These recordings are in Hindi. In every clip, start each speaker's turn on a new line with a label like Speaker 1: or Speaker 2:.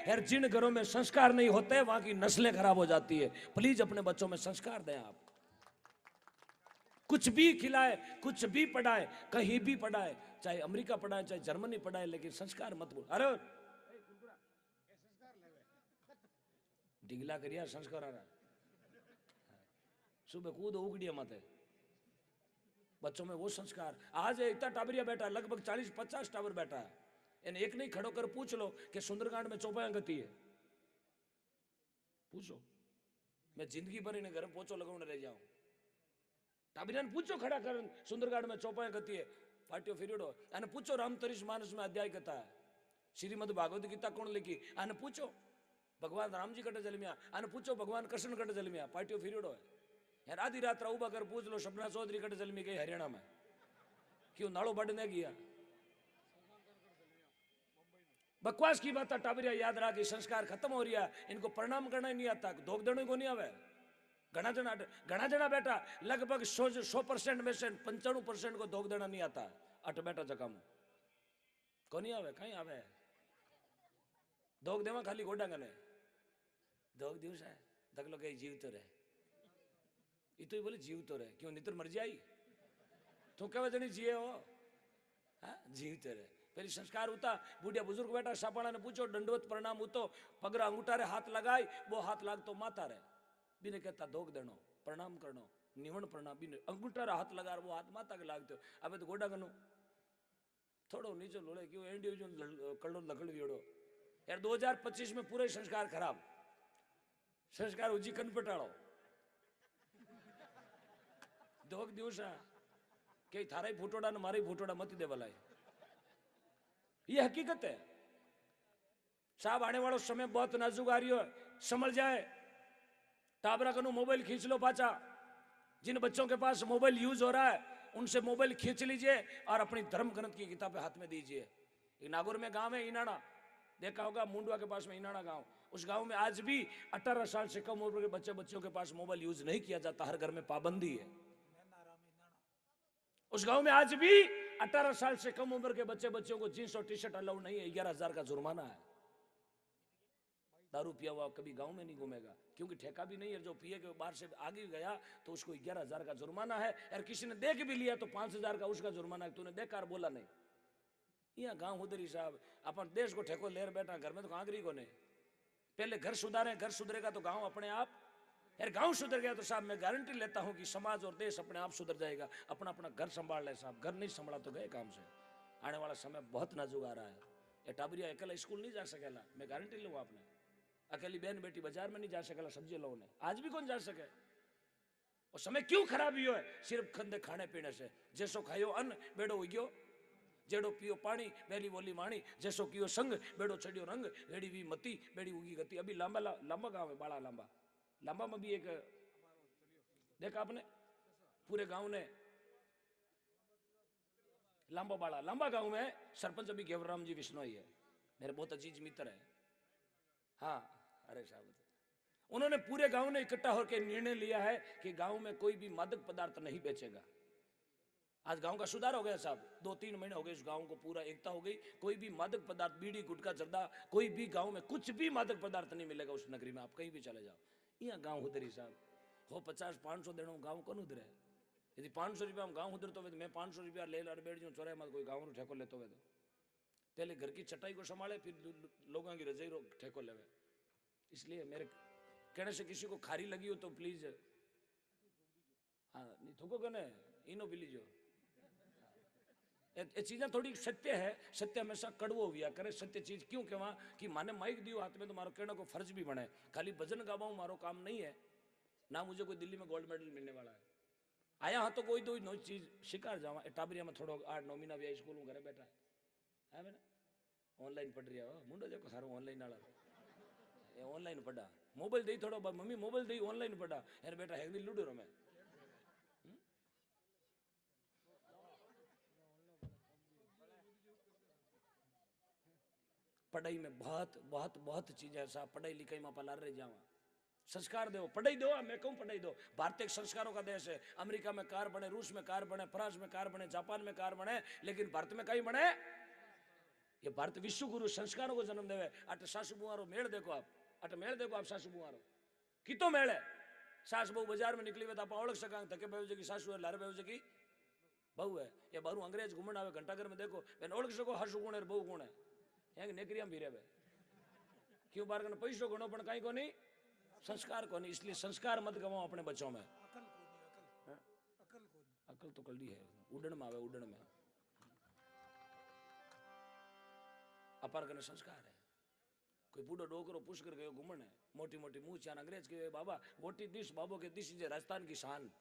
Speaker 1: यार जिन घरों में संस्कार नहीं होते वहां की नस्लें खराब हो जाती है। प्लीज अपने बच्चों में संस्कार दें आप। कुछ भी खिलाए, कुछ भी पढ़ाए, कहीं भी पढ़ाए, चाहे अमेरिका पढ़ाए चाहे जर्मनी पढ़ाए, लेकिन संस्कार मत भूल। अरे ढीला करिया संस्कार आ रहा सुबह कूद उगड़िया माते बच्चों में वो संस्कार। आज इतना टाबरिया बैठा, लगभग 40-50 टावर बैठा है, इन एक नहीं खड़ो कर पूछ लो कि सुंदरकांड में चौपाया गति है, पूछो। मैं जिंदगी भर इन्हें घर पोछो लगाने रह जाऊं। टाबरिया पूछो खड़ा कर सुंदरकांड में चौपाया गति है, फाटियो फिरियोडो। आने पूछो रामतरिश मानस में अध्याय कथा है, श्रीमद भागवत गीता कौन लिखी, आने पूछो। भगवान राम जी कटे जलमिया, आने पूछो भगवान कृष्ण कटे जलमिया, पाटियो फिरियोडो है। यार आधी रात उबा कर पूछ लो सपना चौधरी कटे जलमी गई हरियाणा में, क्यों नाड़ो बढ़ने गया। बकवास की बात टाबरिया याद रहा कि संस्कार खत्म हो रहा है, इनको प्रणाम करना ही नहीं आता, धोख देने को नहीं आवे। घना जना बेटा लगभग 100% में से 95% को धोख देना नहीं आता। अट बेटा जगह में को नहीं आवे, कहीं आवे धोख देवा खाली गोडा गने धोख दिवस है तक लोग जीव तो रहे, ये तो ही बोले जीव तो रहे, क्यों नितर मर जाई तो क्या वजह नहीं जिए हो, हाँ जीव तो रहे। फिर संस्कार होता बूढ़िया बुजुर्ग बेटा सापाणा ने पूछो दंडवत प्रणाम हो तो पगरा अंगूठा रे हाथ लगाई, वो हाथ लाग तो माता रे बिने कहता धोख देनो प्रणाम करनो निवण प्रणाम बिने अंगूठा रे हाथ लगा वो हाथ माता के लागते। अब तो गोडा गनो थोड़ो नीचे लोड़े क्यों एंडी कड़ो लकड़ दियोड़ो। यार 2025 में पूरे संस्कार खराब, संस्कार उजी कन पटाड़ो धोख दिवस के थारा ही फूटोड़ा ने मारे फूटोड़ा मत दे वाला, ये हकीकत है साहब। आने वाला समय बहुत नाजुक आ रही है, समझ जाए। टाबरा कनु मोबाइल खींच लो पाचा, जिन बच्चों के पास मोबाइल यूज हो रहा है उनसे मोबाइल खींच लीजिए और अपनी धर्म ग्रंथ की किताबें हाथ में दीजिए। नागौर में गांव है इनाना, देखा होगा मुंडवा के पास में इनाना गांव, उस गांव में आज भी 18 साल से कम उम्र के बच्चों के पास मोबाइल यूज नहीं किया जाता, हर घर में पाबंदी है। उस गांव में आज भी 18 साल से कम उम्र के बच्चों को जींस और टी शर्ट अलाउ नहीं है, 11,000 का जुर्माना है। दारू पिया हुआ कभी गांव में नहीं घूमेगा, क्योंकि ठेका भी नहीं है, जो पिए के बाहर से आगे गया तो उसको 11,000 का जुर्माना है। यार किसी ने देख भी लिया तो 5,000 का उसका जुर्माना है, तूने देखा बोला नहीं। यहाँ गांव उधरी साहब अपन देश को ठेको लेर बैठा, घर में तो कांगरी को नहीं। पहले घर सुधारे, घर सुधरेगा तो गांव अपने आप, यार गांव सुधर गया तो साहब मैं गारंटी लेता हूं कि समाज और देश अपने आप सुधर जाएगा। अपना अपना घर संभाल ले साहब, घर नहीं संभाला तो गए काम से। आने वाला समय बहुत नाजुक आ रहा है। ये टाबरिया अकेला स्कूल नहीं जा सकेला, मैं गारंटी लूंगा। आपने अकेली बहन बेटी बाजार में नहीं जा सकेला, सब्जी लोगों ने आज भी कौन जा सके। और समय क्यों खराब हुआ है, सिर्फ खंदे खाने पीने से। जैसो खायो अन्न बेड़ो उग्यो, जेड़ो पियो पानी बेली बोली वाणी, जैसो कियो संग बेड़ो चढ़ियो रंग, रेड़ी भी मती बेड़ी उगी गति। अभी लांबा लांबा गांव है, बड़ा लांबा, लांबा में भी एक देखा आपने पूरे गांव ने लांबा बाड़ा लांबा गांव में सरपंच अभी घेवराम जी विश्नोई है, मेरे बहुत अजीज मित्र है। हाँ अरे साहब उन्होंने पूरे गांव ने इकट्ठा होकर निर्णय लिया है कि गांव में कोई भी मादक पदार्थ नहीं बेचेगा। आज गांव का सुधार हो गया साहब, 2-3 महीने हो गए इस गांव को पूरा एकता हो गई। कोई भी मादक पदार्थ बीड़ी गुटखा जर्दा कोई भी गांव में कुछ भी मादक पदार्थ नहीं मिलेगा उस नगरी में, आप कहीं भी चले जाओ। यहाँ गांव उधरी साहब हो 50-500 देना गांव कौन उधरे। यदि 500 रुपया हम गांव उधरते हुए मैं 500 रुपया ले ला बैठ जाऊँ चौराहे में, कोई गाँव ठेको लेते हुए तो पहले घर की चटाई को संभाले फिर लोगों की रजाई ठेको लेवे। इसलिए मेरे कहने से किसी को खारी लगी हो तो प्लीज हाँ नहीं थोको कने इनो पी लीजिए। ये चीजें थोड़ी सत्य है, सत्य हमेशा कड़वो हुआ करे। सत्य चीज क्यों कहवा कि माने माइक दियो हाथ में तो मारो कहने को फर्ज भी बने। खाली भजन गावाऊं मारो काम नहीं है ना, मुझे कोई दिल्ली में गोल्ड मेडल मिलने वाला है। आया हाँ तो कोई दो नई चीज शिकार जावा। टाबरिया में थोड़ा 8-9 महीना भी स्कूल में घरे बैठा है मैंने ऑनलाइन पढ़ रहा हो मुंडो देखो सारो ऑनलाइन वाला ऑनलाइन पढ़ा मोबाइल दी थोड़ा मम्मी मोबाइल दी ऑनलाइन पढ़ा यार बेटा है लूडो रमे। पढ़ाई में बहुत बहुत बहुत चीजें ऐसा पढ़ाई लिखाई में पला रह जावा। संस्कार दो, पढ़ाई दो, मैं कहूँ पढ़ाई दो। भारत एक संस्कारों का देश है। अमेरिका में कार बने, रूस में कार बने, फ्रांस में कार बने, जापान में कार बने, लेकिन भारत में कहीं बने ये भारत विश्व गुरु संस्कारों को जन्म देवे। अट सासू बुआरो मेल देखो आप, अट मेल देखो आप सासू बुआरो कितो मेल है। सास बहु बाजार में निकली हुई तो आप ओळख सका धके बेहू जगी सासू है लारे बेहू जगी बहु है। ये बारू अंग्रेज घूमण आवे घंटाघर में देखो बेन ओळख सको हासू गुण है बहु गुण है। यहाँ नेकरिया भी रहे क्यों बार कने पैसो घणो पण काई कोनी संस्कार कोनी। इसलिए संस्कार मत गवाओ अपने बच्चों में। अकल तो कल्डी है उड़न में आवे उड़न में। अपार कने संस्कार है। कोई बूढ़ो डोकरो पुष्कर गयो घूमण है मोटी मोटी मुंह चान अंग्रेज के बाबा वोटी दिश बाबो के दिश जे राजस्थान की शान।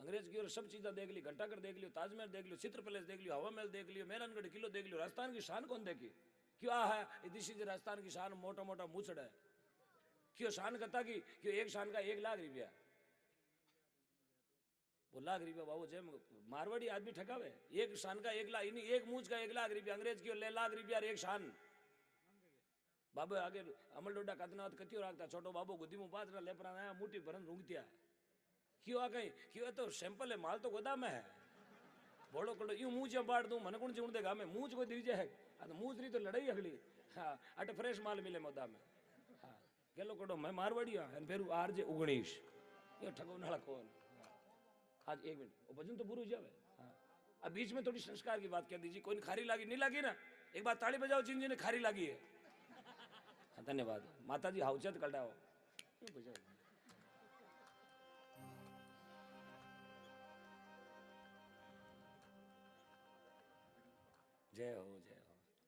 Speaker 1: अंग्रेज की और सब चीजें देख ली घंटाघर देख लियो ताजमहल देख लियो चित्र पैलेस देख लियो हवा महल देख लियो मेहरानगढ़ किलो देख लियो राजस्थान की शान कौन देखी क्यों है दिस इज राजस्थान की शान मोटा मोटा मूछड़ है क्यों शान करता की क्यों एक शान का 1 लाख रुपया वो लाख रुपया बाबू जय मारवाड़ी आदमी ठकावे एक शान का 1 लाख इन्हीं एक मूछ का 1 लाख रुपया अंग्रेज की ले लाख रुपया एक शान बाबू आगे अमल डोडा कदनाथ कतियो राखता छोटो बाबू गुद्दी में पात्र लेपरा आया मुठी भरन रूंगतिया क्यों आ गई क्यों तो सैंपल है माल तो गोदाम में है बोलो कड़ो यूं मुंह जब बांट दूं मन कौन जीवन देगा मैं मुंह को दीजिए है तो मुंह रही तो लड़ाई अगली हाँ अट फ्रेश माल मिले मोदा में हाँ गेलो कड़ो मैं मारवाड़ी हाँ फिर आरजे 19 ये ठगो नाला कौन आज 1 मिनट वो भजन तो पूरा जावे हाँ अब बीच में थोड़ी संस्कार की बात कह दीजिए कोई खारी लागी नहीं लागी ना एक बार ताली बजाओ जिन जिन्हें खारी लागी है हाँ धन्यवाद माता जी हाउचत कटाओ जय हो जय हो।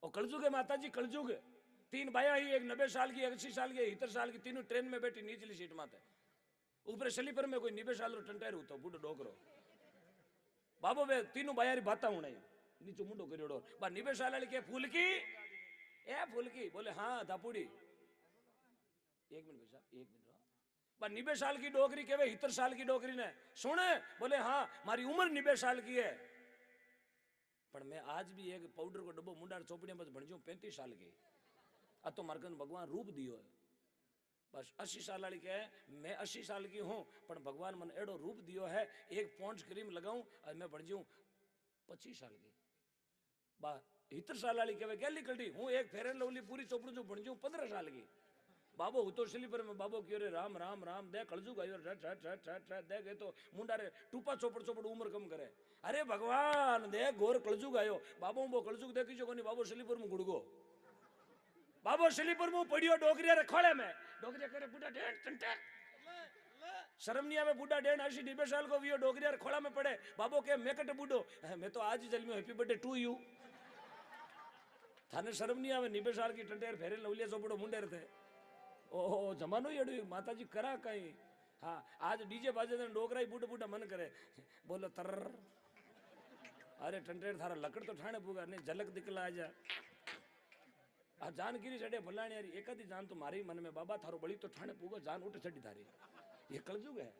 Speaker 1: और कलजुग है माता जी कलजुग 3 बाया ही एक 90 साल की 80 साल की 70 साल की तीनों ट्रेन में बैठी नीचली सीट माते ऊपर स्लीपर में कोई 90 साल रो टंटेर होतो बूढ़ो डोकरो बाबो वे तीनों बाया री बाता होना नीचो मुंडो करियोड़ो बा 90 साल वाली के फूलकी ए फूलकी बोले हाँ दापुड़ी 1 मिनट भैया 1 मिनट बा 90 साल की डोकरी केवे 70 साल की डोकरी ने सुने बोले हाँ मारी उम्र 90 साल की है पर मैं आज भी एक पाउडर को डब्बो मुंडार चौपड़िया बस बन जाऊं 35 साल की आ तो मार्कन भगवान रूप दियो है बस 80 साल वाली क्या है मैं 80 साल की हूं पर भगवान मन एडो रूप दियो है एक पॉन्ड्स क्रीम लगाऊं और मैं बन जाऊं 25 साल की बा 70 साल वाली क्या गैली कल्टी हूं एक फेर एंड लवली पूरी चौपड़ जो बन जाऊं 15 साल की बाबो तो स्लीपर में बाबो क्यों रे राम राम राम दे कलजू गयो दे गए तो मुंडा रे टूपा चौपड़ चौपड़ उम्र कम करे अरे भगवान दे घोर कलजू गयो बाबो वो कलजू देखी जो कोनी बाबो स्लीपर में गुड़गो बाबो स्लीपर में पड़ियो डोकरिया रे खोले में डोकरिया करे बुढ़ा डेढ़ टंटे शर्म नहीं आवे बुढ़ा 80-90 साल को वियो डोकरिया रे खोला में पड़े बाबो के मेकट बुढ़ो मैं तो आज ही जल में हैप्पी बर्थडे टू यू थाने शर्म नहीं आवे 90 साल की टंटेर फेरे लवलिया चौपड़ो मुंडे थे ओहो जमानो ही अड़ी माता जी करा कहीं हाँ आज डीजे बाजे डोकरा ही बूढ़ा बूढ़ा मन करे बोलो तर अरे टंटेर थारा लकड़ तो ठाणे पूगा नहीं झलक दिखला आजा आ जान गिरी चढ़े भलाणी यार एक आधी जान तो मारी मन में बाबा थारो बड़ी तो ठाणे पूगो जान उठ चढ़ी थारी ये कलजुग है।